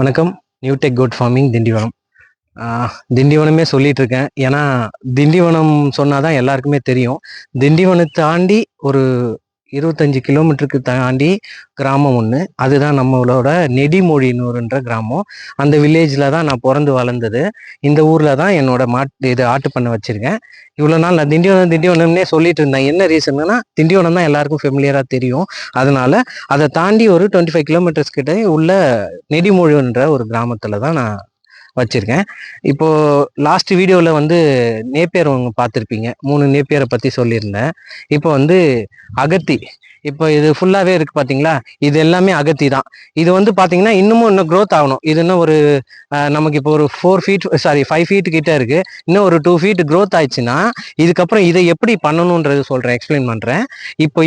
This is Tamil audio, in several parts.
வணக்கம். New tech code farming Tindivanam. திண்டிவனமே சொல்லிட்டு இருக்கேன். ஏன்னா திண்டிவனம் சொன்னாதான் எல்லாருக்குமே தெரியும். திண்டிவனத்தை தாண்டி ஒரு 25 கிலோமீட்டருக்கு தாண்டி கிராமம் ஒன்று, அதுதான் நம்மளோட நெடிமொழினூர்ன்ற கிராமம். அந்த வில்லேஜில் தான் நான் பிறந்து வளர்ந்தது. இந்த ஊரில் தான் என்னோட இது ஆட்டு பண்ண வச்சுருக்கேன். இவ்வளோ நாள் நான் திண்டிவனம்னே சொல்லிட்டு இருந்தேன். என்ன ரீசன்னா திண்டிவனம் தான் எல்லாருக்கும் ஃபெமிலியராக தெரியும். அதனால அதை தாண்டி ஒரு 25 கிலோமீட்டர்ஸ் கிட்ட உள்ள நெடிமொழின்ற ஒரு கிராமத்தில் தான் நான் வச்சிருக்கேன். இப்போ லாஸ்ட் வீடியோவில் நேப்பியர் பார்த்துருப்பீங்க. 3 நேப்பியரை பற்றி சொல்லியிருந்தேன். இப்போ அகத்தி. இப்போ இது ஃபுல்லாகவே இருக்கு பார்த்தீங்களா, இது எல்லாமே அகத்தி தான். இது பார்த்தீங்கன்னா இன்னும் க்ரோத் ஆகணும். இது இன்னும் ஒரு நமக்கு இப்போ ஒரு 5 ஃபீட் கிட்ட இருக்கு. இன்னும் ஒரு 2 ஃபீட் க்ரோத் ஆயிடுச்சுன்னா இதுக்கப்புறம் இதை எப்படி பண்ணணுன்றது சொல்கிறேன், எக்ஸ்பிளைன் பண்ணுறேன். இப்போ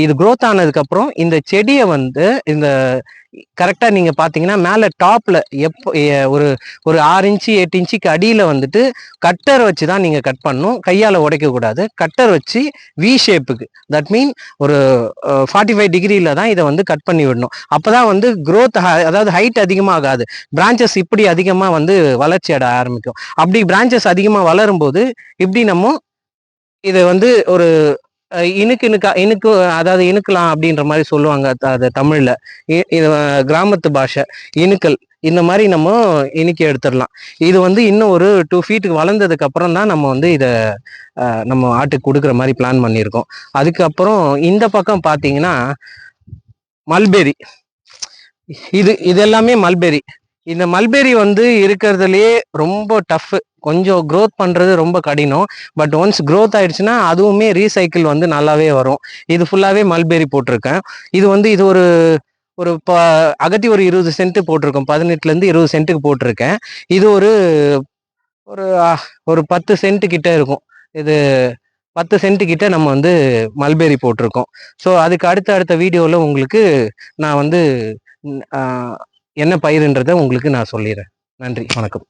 இது க்ரோத் ஆனதுக்கப்புறம் இந்த செடியை இந்த கரெக்டாக நீங்கள் பார்த்தீங்கன்னா மேலே டாப்பில் ஒரு ஒரு 6 இன்ச்சு 8 இன்ச்சுக்கு அடியில் கட்டர் வச்சு தான் நீங்கள் கட் பண்ணணும். கையால் உடைக்கக்கூடாது. கட்டர் வச்சு வி ஷேப்புக்கு, தட் மீன் ஒரு 45 டிகிரியில் தான் இதை கட் பண்ணி விடணும். அப்போ தான் க்ரோத், அதாவது ஹைட் அதிகமாகாது. பிரான்ச்சஸ் இப்படி அதிகமாக வளர்ச்சி அடைய ஆரம்பிக்கும். அப்படி பிரான்ச்சஸ் அதிகமாக வளரும் போது இப்படி நம்ம இதை ஒரு இனுக்கு அதாவது இனுக்கலாம் அப்படின்ற மாதிரி சொல்லுவாங்க. அது தமிழ்ல இது கிராமத்து பாஷை, இனுக்கல். இந்த மாதிரி நம்ம இனுக்கி எடுத்துடலாம். இது இன்னும் ஒரு 2 ஃபீட்டுக்கு வளர்ந்ததுக்கு அப்புறம் தான் நம்ம இதை நம்ம ஆட்டுக்கு கொடுக்குற மாதிரி பிளான் பண்ணியிருக்கோம். அதுக்கப்புறம் இந்த பக்கம் பார்த்தீங்கன்னா மல்பெரி. இது எல்லாமே மல்பெரி. இந்த மல்பெரி இருக்கிறதுலயே ரொம்ப டஃப். கொஞ்சம் க்ரோத் பண்றது ரொம்ப கடினம். பட் ஒன்ஸ் க்ரோத் ஆயிடுச்சுன்னா அதுவுமே ரீசைக்கிள் நல்லாவே வரும். இது ஃபுல்லாவே மல்பெரி போட்டிருக்கேன். இது ஒரு அகத்தி ஒரு 20 சென்ட் போட்டிருக்கோம். 18லேருந்து 20 சென்ட்டுக்கு போட்டிருக்கேன். இது ஒரு ஒரு ஒரு 10 சென்ட் கிட்ட இருக்கும். இது 10 சென்ட் கிட்ட நம்ம மல்பெரி போட்டிருக்கோம். ஸோ அதுக்கு அடுத்த வீடியோவில் உங்களுக்கு நான் என்ன பயிருன்றதை உங்களுக்கு நான் சொல்லிடுறேன். நன்றி, வணக்கம்.